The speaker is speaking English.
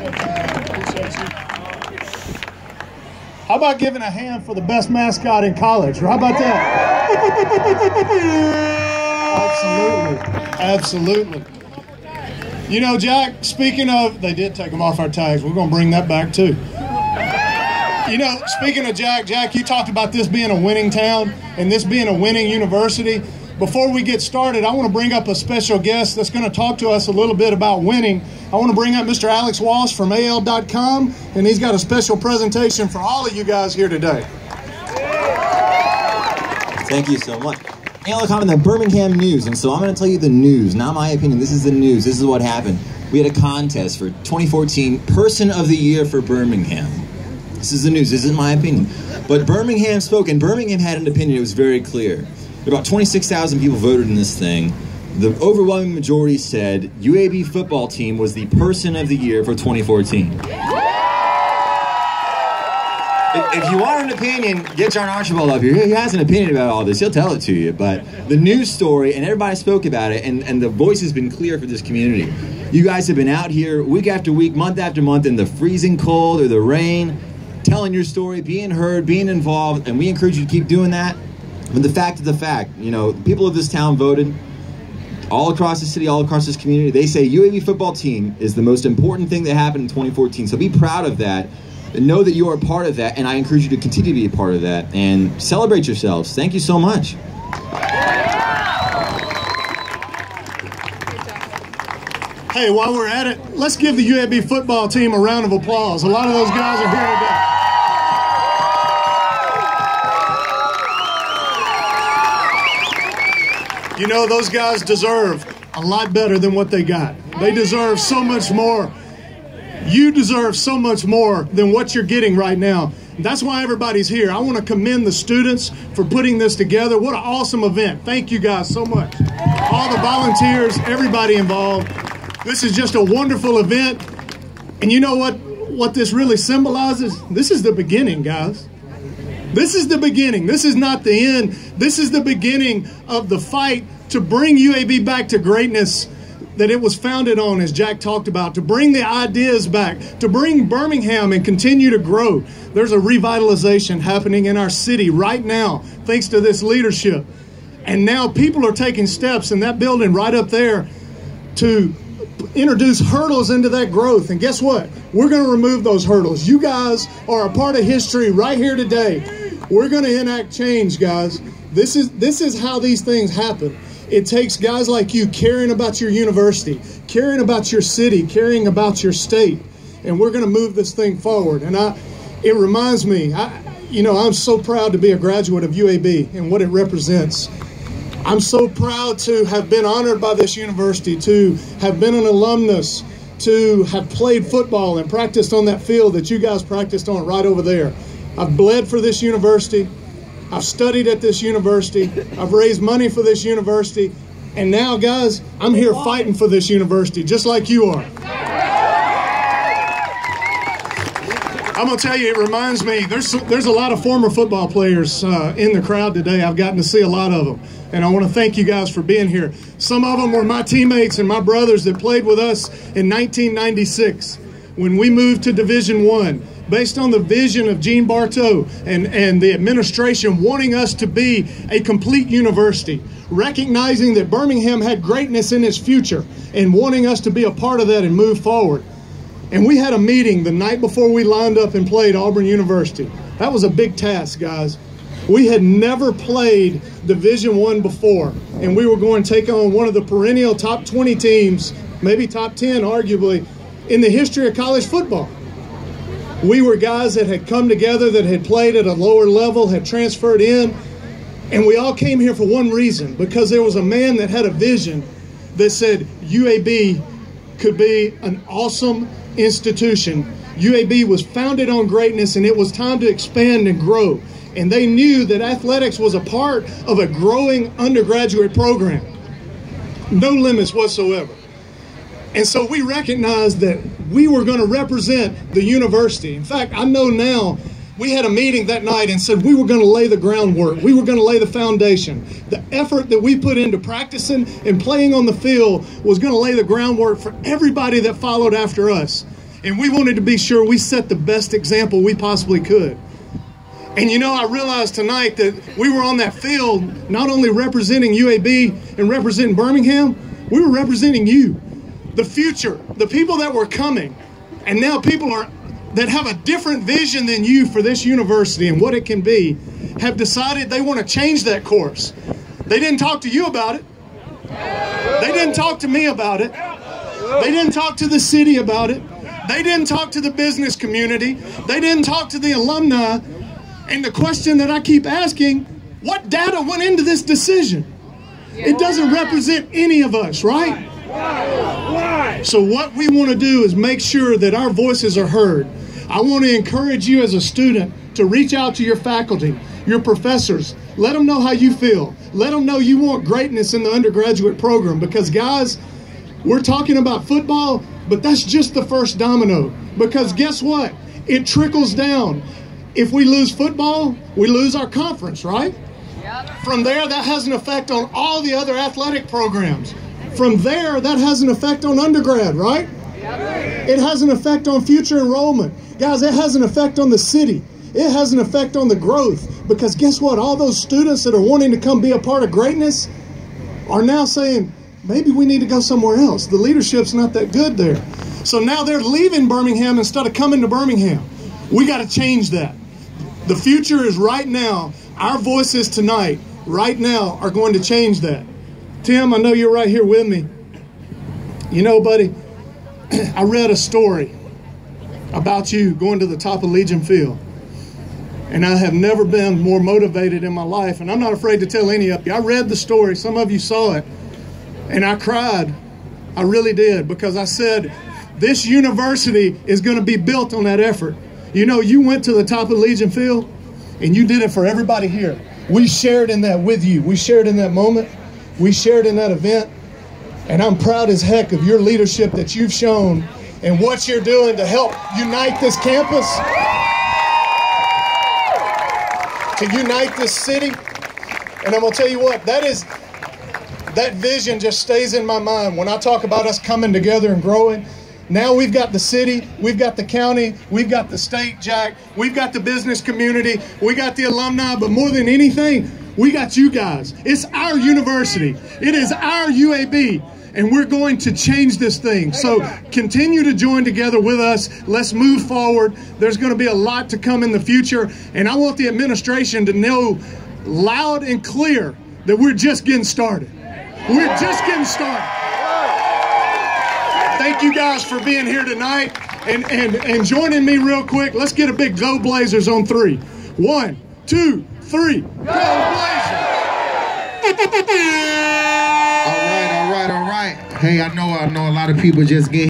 Appreciate you. How about giving a hand for the best mascot in college? How about that? Absolutely. You know, Jack, speaking of, they did take them off our tags. We're going to bring that back too. You know, speaking of Jack, you talked about this being a winning town and this being a winning university. Before we get started, I want to bring up a special guest that's going to talk to us a little bit about winning. I want to bring up Mr. Alex Walsh from AL.com, and he's got a special presentation for all of you guys here today. Thank you so much. AL.com and the Birmingham News, and so I'm going to tell you the news, not my opinion. This is the news. This is what happened. We had a contest for 2014 Person of the Year for Birmingham. This is the news. This isn't my opinion. But Birmingham spoke, and Birmingham had an opinion. It was very clear. About 26,000 people voted in this thing. The overwhelming majority said UAB football team was the Person of the Year for 2014. If you want an opinion, get John Archibald up here. He has an opinion about all this. He'll tell it to you. But the news story, and everybody spoke about it, and the voice has been clear for this community. You guys have been out here week after week, month after month, in the freezing cold or the rain, telling your story, being heard, being involved, and we encourage you to keep doing that. But the fact is the fact. You know, people of this town voted all across the city, all across this community. They say UAB football team is the most important thing that happened in 2014. So be proud of that. And know that you are a part of that, and I encourage you to continue to be a part of that and celebrate yourselves. Thank you so much. Hey, while we're at it, let's give the UAB football team a round of applause. A lot of those guys are here today. You know, those guys deserve a lot better than what they got. They deserve so much more. You deserve so much more than what you're getting right now. That's why everybody's here. I want to commend the students for putting this together. What an awesome event. Thank you guys so much. All the volunteers, everybody involved. This is just a wonderful event. And you know what this really symbolizes? This is the beginning, guys. This is the beginning. This is not the end. This is the beginning of the fight to bring UAB back to greatness that it was founded on, as Jack talked about, to bring the ideas back, to bring Birmingham and continue to grow. There's a revitalization happening in our city right now, thanks to this leadership. And now people are taking steps in that building right up there to introduce hurdles into that growth. And guess what? We're going to remove those hurdles. You guys are a part of history right here today. We're going to enact change, guys. This is how these things happen. It takes guys like you caring about your university, caring about your city, caring about your state, and we're going to move this thing forward. And it reminds me, I'm so proud to be a graduate of UAB and what it represents. I'm so proud to have been honored by this university, to have been an alumnus, to have played football and practiced on that field that you guys practiced on right over there. I've bled for this university. I've studied at this university. I've raised money for this university. And now, guys, I'm here fighting for this university, just like you are. I'm going to tell you, it reminds me, there's a lot of former football players in the crowd today. I've gotten to see a lot of them. And I want to thank you guys for being here. Some of them were my teammates and my brothers that played with us in 1996 when we moved to Division I. Based on the vision of Gene Bartow and the administration wanting us to be a complete university, recognizing that Birmingham had greatness in its future and wanting us to be a part of that and move forward. And we had a meeting the night before we lined up and played Auburn University. That was a big task, guys. We had never played Division I before, and we were going to take on one of the perennial top 20 teams, maybe top 10 arguably, in the history of college football. We were guys that had come together, that had played at a lower level, had transferred in, and we all came here for one reason, because there was a man that had a vision that said UAB could be an awesome institution. UAB was founded on greatness, and it was time to expand and grow. And they knew that athletics was a part of a growing undergraduate program. No limits whatsoever. And so we recognized that we were going to represent the university. In fact, I know now, we had a meeting that night and said we were going to lay the groundwork. We were going to lay the foundation. The effort that we put into practicing and playing on the field was going to lay the groundwork for everybody that followed after us. And we wanted to be sure we set the best example we possibly could. And you know, I realized tonight that we were on that field, not only representing UAB and representing Birmingham, we were representing you, the future, the people that were coming. And now people that have a different vision than you for this university and what it can be, have decided they want to change that course. They didn't talk to you about it. They didn't talk to me about it. They didn't talk to the city about it. They didn't talk to the business community. They didn't talk to the alumni. And the question that I keep asking, what data went into this decision? It doesn't represent any of us, right? Why? So what we want to do is make sure that our voices are heard. I want to encourage you as a student to reach out to your faculty, your professors. Let them know how you feel. Let them know you want greatness in the undergraduate program, because guys, we're talking about football, but that's just the first domino. Because guess what? It trickles down. If we lose football, we lose our conference, right? Yep. From there, that has an effect on all the other athletic programs. From there, that has an effect on undergrad, right? Yep. It has an effect on future enrollment. Guys, it has an effect on the city. It has an effect on the growth. Because guess what? All those students that are wanting to come be a part of greatness are now saying, maybe we need to go somewhere else. The leadership's not that good there. So now they're leaving Birmingham instead of coming to Birmingham. We got to change that. The future is right now. Our voices tonight, right now, are going to change that. Tim, I know you're right here with me. You know, buddy, I read a story about you going to the top of Legion Field. And I have never been more motivated in my life. And I'm not afraid to tell any of you. I read the story. Some of you saw it. And I cried. I really did. Because I said, this university is going to be built on that effort. You know, you went to the top of Legion Field, and you did it for everybody here. We shared in that with you. We shared in that moment. We shared in that event. And I'm proud as heck of your leadership that you've shown and what you're doing to help unite this campus, to unite this city. And I'm going to tell you what, that vision just stays in my mind when I talk about us coming together and growing. Now we've got the city, we've got the county, we've got the state, Jack, we've got the business community, we got the alumni, but more than anything, we got you guys. It's our university. It is our UAB, and we're going to change this thing. So continue to join together with us. Let's move forward. There's going to be a lot to come in the future, and I want the administration to know loud and clear that we're just getting started. We're just getting started. Thank you guys for being here tonight and joining me real quick. Let's get a big Go Blazers on 3. 1, 2, 3. Go Blazers! All right. Hey, I know a lot of people just get